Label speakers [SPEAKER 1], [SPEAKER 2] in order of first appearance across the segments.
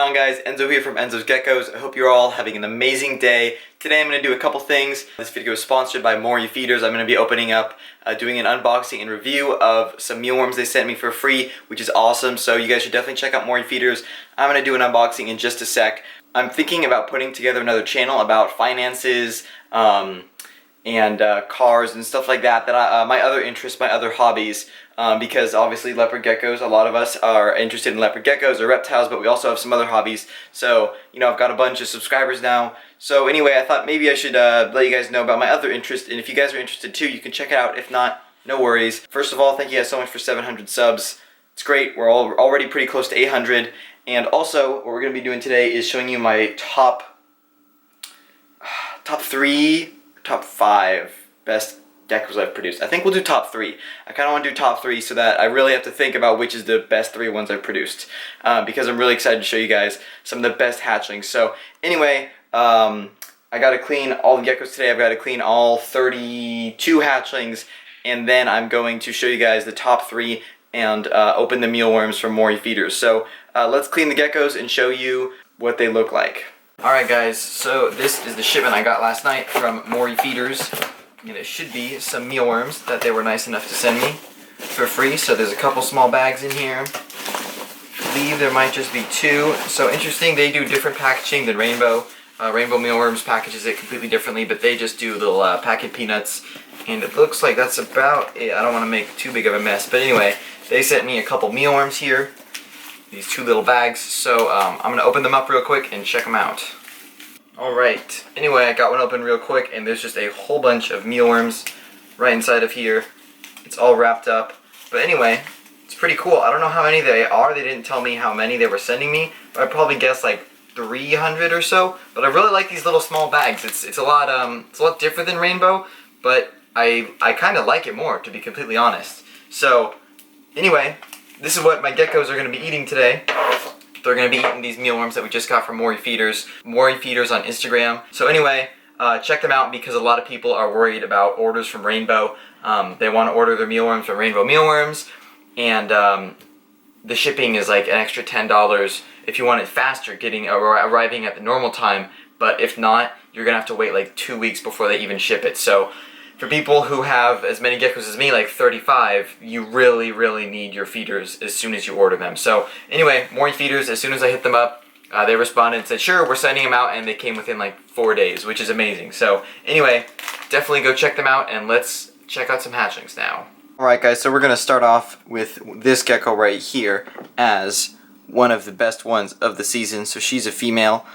[SPEAKER 1] What's going on, guys? Enzo here from Enzo's Geckos. I hope you're all having an amazing day. Today I'm going to do a couple things. This video is sponsored by More Feeders. I'm going to be opening up, doing an unboxing and review of some mealworms they sent me for free, which is awesome. So you guys should definitely check out More Feeders. I'm going to do an unboxing in just a sec. I'm thinking about putting together another channel about finances, and cars and stuff like that, my other interests, my other hobbies, because obviously leopard geckos, a lot of us are interested in leopard geckos or reptiles, but we also have some other hobbies. So, you know, I've got a bunch of subscribers now. So anyway, I thought maybe I should let you guys know about my other interest, and if you guys are interested too, you can check it out. If not, no worries. First of all, thank you guys so much for 700 subs. It's great. We're already pretty close to 800. And also, what we're going to be doing today is showing you my top 5 best geckos I've produced. I think we'll do top 3. I kind of want to do top 3 so that I really have to think about which is the best 3 ones I've produced, because I'm really excited to show you guys some of the best hatchlings. So anyway, I got to clean all the geckos today. I've got to clean all 32 hatchlings, and then I'm going to show you guys the top 3 and open the mealworms from More Feeders. So let's clean the geckos and show you what they look like. Alright guys, so this is the shipment I got last night from More Feeders, and it should be some mealworms that they were nice enough to send me for free. So there's a couple small bags in here. I believe there might just be 2. So interesting, they do different packaging than Rainbow. Rainbow Mealworms packages it completely differently, but they just do little packet peanuts, and it looks like that's about it. I don't want to make too big of a mess, but anyway, they sent me a couple mealworms here. These 2 little bags, so I'm going to open them up real quick and check them out. Alright, anyway, I got one open real quick, and there's just a whole bunch of mealworms right inside of here. It's all wrapped up, but anyway, it's pretty cool. I don't know how many they are. They didn't tell me how many they were sending me, but I'd probably guess like 300 or so. But I really like these little small bags. It's a lot different than Rainbow, but I kind of like it more, to be completely honest. So anyway, this is what my geckos are going to be eating today. They're going to be eating these mealworms that we just got from More Feeders. More Feeders on Instagram. So anyway, check them out because a lot of people are worried about orders from Rainbow. They want to order their mealworms from Rainbow Mealworms, and the shipping is like an extra $10 if you want it faster, arriving at the normal time. But if not, you're going to have to wait like 2 weeks before they even ship it. So for people who have as many geckos as me, like 35, you really need your feeders as soon as you order them. So anyway, More Feeders, as soon as I hit them up, they responded and said, sure, we're sending them out, and they came within like 4 days, which is amazing. So anyway, definitely go check them out, and let's check out some hatchlings now. Alright guys, so we're going to start off with this gecko right here as one of the best ones of the season. So she's a female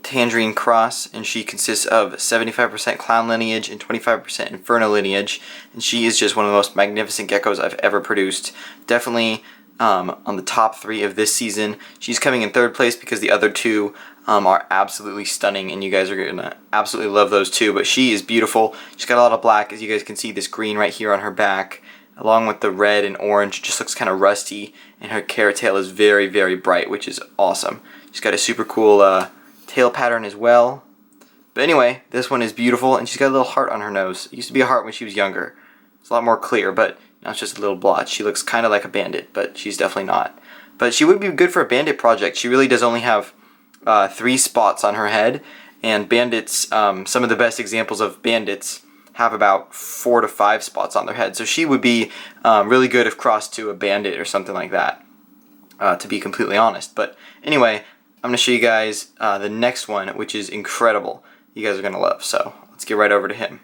[SPEAKER 1] Tangerine cross, and she consists of 75% clown lineage and 25% inferno lineage, and she is just one of the most magnificent geckos I've ever produced. Definitely on the top 3 of this season. She's coming in 3rd place because the other 2 are absolutely stunning, and you guys are gonna absolutely love those 2. But she is beautiful. She's got a lot of black, as you guys can see, this green right here on her back, along with the red and orange. It just looks kind of rusty, and her carrot tail is very bright, which is awesome. She's got a super cool tail pattern as well. But anyway, this one is beautiful, and she's got a little heart on her nose. It used to be a heart when she was younger. It's a lot more clear, but now it's just a little blotch. She looks kind of like a bandit, but she's definitely not. But she would be good for a bandit project. She really does only have 3 spots on her head, and bandits, some of the best examples of bandits have about 4 to 5 spots on their head. So she would be really good if crossed to a bandit or something like that, to be completely honest. But anyway, I'm going to show you guys the next one, which is incredible. You guys are going to love, so let's get right over to him.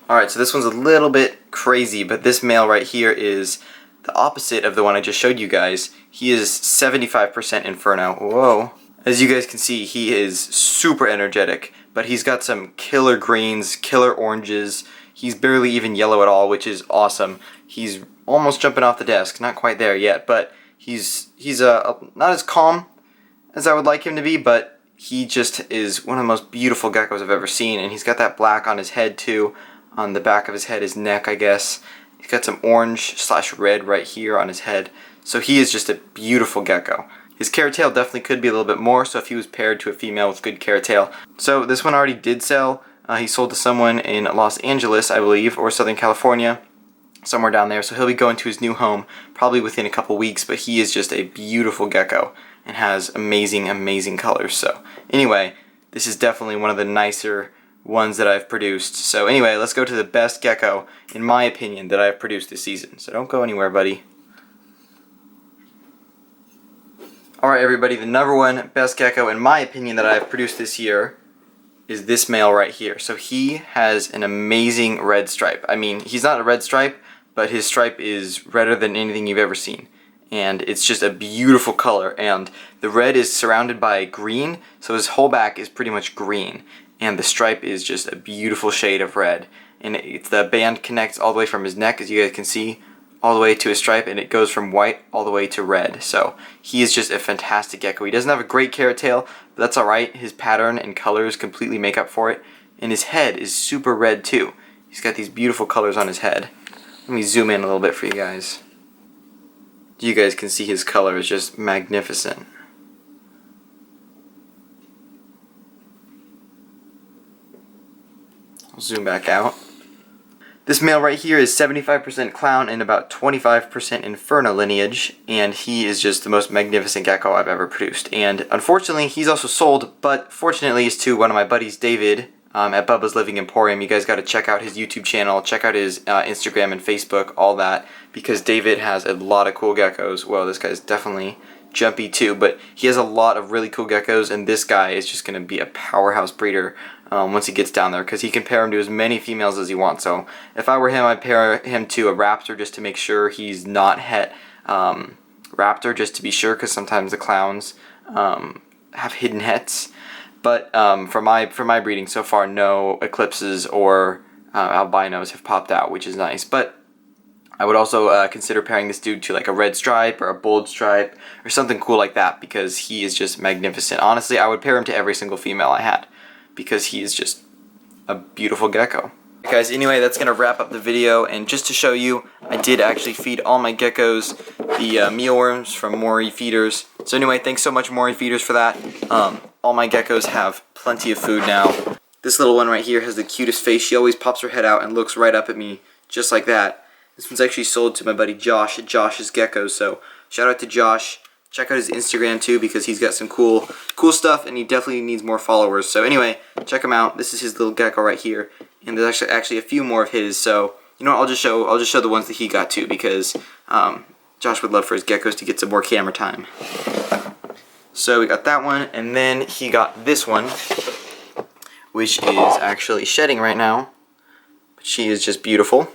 [SPEAKER 1] Alright, so this one's a little bit crazy, but this male right here is the opposite of the one I just showed you guys. He is 75% Inferno. Whoa. As you guys can see, he is super energetic, but he's got some killer greens, killer oranges. He's barely even yellow at all, which is awesome. He's almost jumping off the desk. Not quite there yet, but he's not as calm as I would like him to be, but he just is one of the most beautiful geckos I've ever seen. And he's got that black on his head too, on the back of his head, his neck, I guess. He's got some orange/red right here on his head. So he is just a beautiful gecko. His carrot tail definitely could be a little bit more, so if he was paired to a female with good carrot tail. So this one already did sell. He sold to someone in Los Angeles, I believe, or Southern California. somewhere down there, so he'll be going to his new home probably within a couple weeks, but he is just a beautiful gecko. and has amazing, amazing colors. So anyway, this is definitely one of the nicer ones that I've produced. So anyway, let's go to the best gecko, in my opinion, that I've produced this season. So don't go anywhere, buddy. Alright everybody, the number one best gecko, in my opinion, that I've produced this year is this male right here. So he has an amazing red stripe. I mean, he's not a red stripe, but his stripe is redder than anything you've ever seen. And it's just a beautiful color, and the red is surrounded by green, so his whole back is pretty much green, and the stripe is just a beautiful shade of red. And the band connects all the way from his neck, as you guys can see, all the way to his stripe, and it goes from white all the way to red. So he is just a fantastic gecko. He doesn't have a great carrot tail, but that's alright. His pattern and colors completely make up for it, and his head is super red too. He's got these beautiful colors on his head. Let me zoom in a little bit for you guys. You guys can see his color is just magnificent. I'll zoom back out. This male right here is 75% clown and about 25% inferno lineage, and he is just the most magnificent gecko I've ever produced. And unfortunately, he's also sold, but fortunately is to one of my buddies, David, at Bubba's Living Emporium. You guys got to check out his YouTube channel, check out his Instagram and Facebook, all that, because David has a lot of cool geckos. Well, this guy's definitely jumpy too, but he has a lot of really cool geckos, and this guy is just going to be a powerhouse breeder once he gets down there, because he can pair him to as many females as he wants. So if I were him, I'd pair him to a raptor just to make sure he's not het raptor, just to be sure, because sometimes the clowns have hidden hets. But for my breeding so far, no eclipses or albinos have popped out, which is nice. But I would also consider pairing this dude to like a red stripe or a bold stripe or something cool like that, because he is just magnificent. Honestly, I would pair him to every single female I had, because he is just a beautiful gecko. Okay, guys, anyway, that's going to wrap up the video, and just to show you, I did actually feed all my geckos the mealworms from Mori Feeders. So anyway, thanks so much, Mori Feeders, for that. All my geckos have plenty of food now. This little one right here has the cutest face. She always pops her head out and looks right up at me, just like that. This one's actually sold to my buddy Josh at Josh's Geckos, so shout out to Josh. Check out his Instagram too, because he's got some cool stuff, and he definitely needs more followers. So anyway, check him out. This is his little gecko right here, and there's actually a few more of his. So you know what, I'll just show the ones that he got too, because Josh would love for his geckos to get some more camera time. So we got that one, and then he got this one, which is actually shedding right now, but she is just beautiful.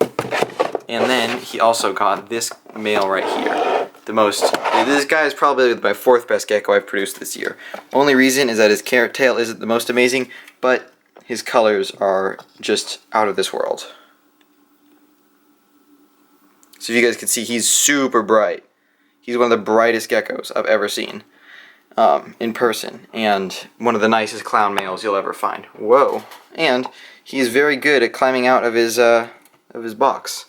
[SPEAKER 1] And then he also got this male right here. This guy is probably my fourth best gecko I've produced this year. Only reason is that his carrot tail isn't the most amazing, but his colors are just out of this world. So if you guys can see, he's super bright. He's one of the brightest geckos I've ever seen in person, and one of the nicest clown males you'll ever find. Whoa! And he's very good at climbing out of his box.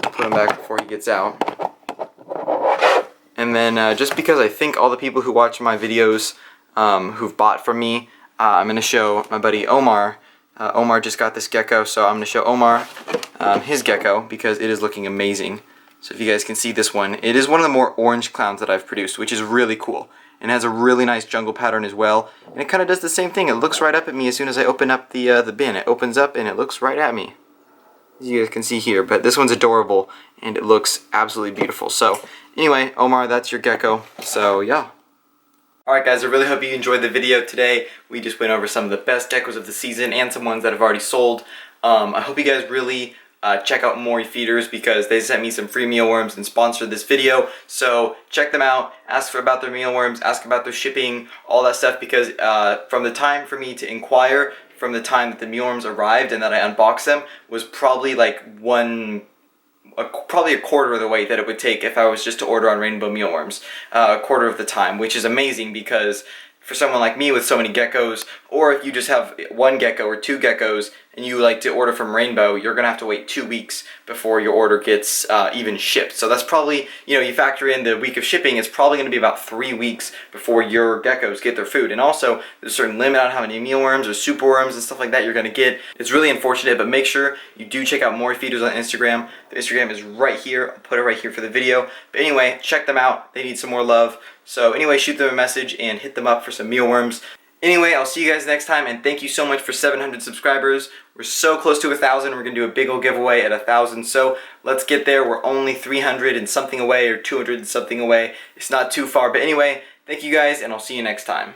[SPEAKER 1] Put him back before he gets out. And then just because I think all the people who watch my videos who've bought from me, I'm going to show my buddy Omar. Omar just got this gecko, so I'm going to show Omar his gecko, because it is looking amazing. So if you guys can see this one, it is one of the more orange clowns that I've produced, which is really cool. And it has a really nice jungle pattern as well. And it kind of does the same thing. It looks right up at me as soon as I open up the bin. It opens up and it looks right at me, as you guys can see here. But this one's adorable, and it looks absolutely beautiful. So anyway, Omar, that's your gecko. So yeah. Alright guys, I really hope you enjoyed the video today. We just went over some of the best geckos of the season and some ones that have already sold. I hope you guys really check out Mori Feeders, because they sent me some free mealworms and sponsored this video. So check them out, ask about their mealworms, ask about their shipping, all that stuff, because from the time for me to inquire, from the time that the mealworms arrived and that I unboxed them, was probably like probably a quarter of the wait that it would take if I was just to order on Rainbow Mealworms. A quarter of the time, which is amazing, because for someone like me with so many geckos, or if you just have one gecko or two geckos and you like to order from Rainbow, you're going to have to wait 2 weeks before your order gets even shipped. So that's probably, you factor in the week of shipping, it's probably going to be about 3 weeks before your geckos get their food. And also, there's a certain limit on how many mealworms or superworms and stuff like that you're going to get. It's really unfortunate, but make sure you do check out Mori Feeders on Instagram. The Instagram is right here. I'll put it right here for the video. But anyway, check them out. They need some more love. So anyway, shoot them a message and hit them up for some mealworms. Anyway, I'll see you guys next time, and thank you so much for 700 subscribers. We're so close to 1,000. We're going to do a big old giveaway at 1,000, so let's get there. We're only 300 and something away, or 200 and something away. It's not too far, but anyway, thank you guys, and I'll see you next time.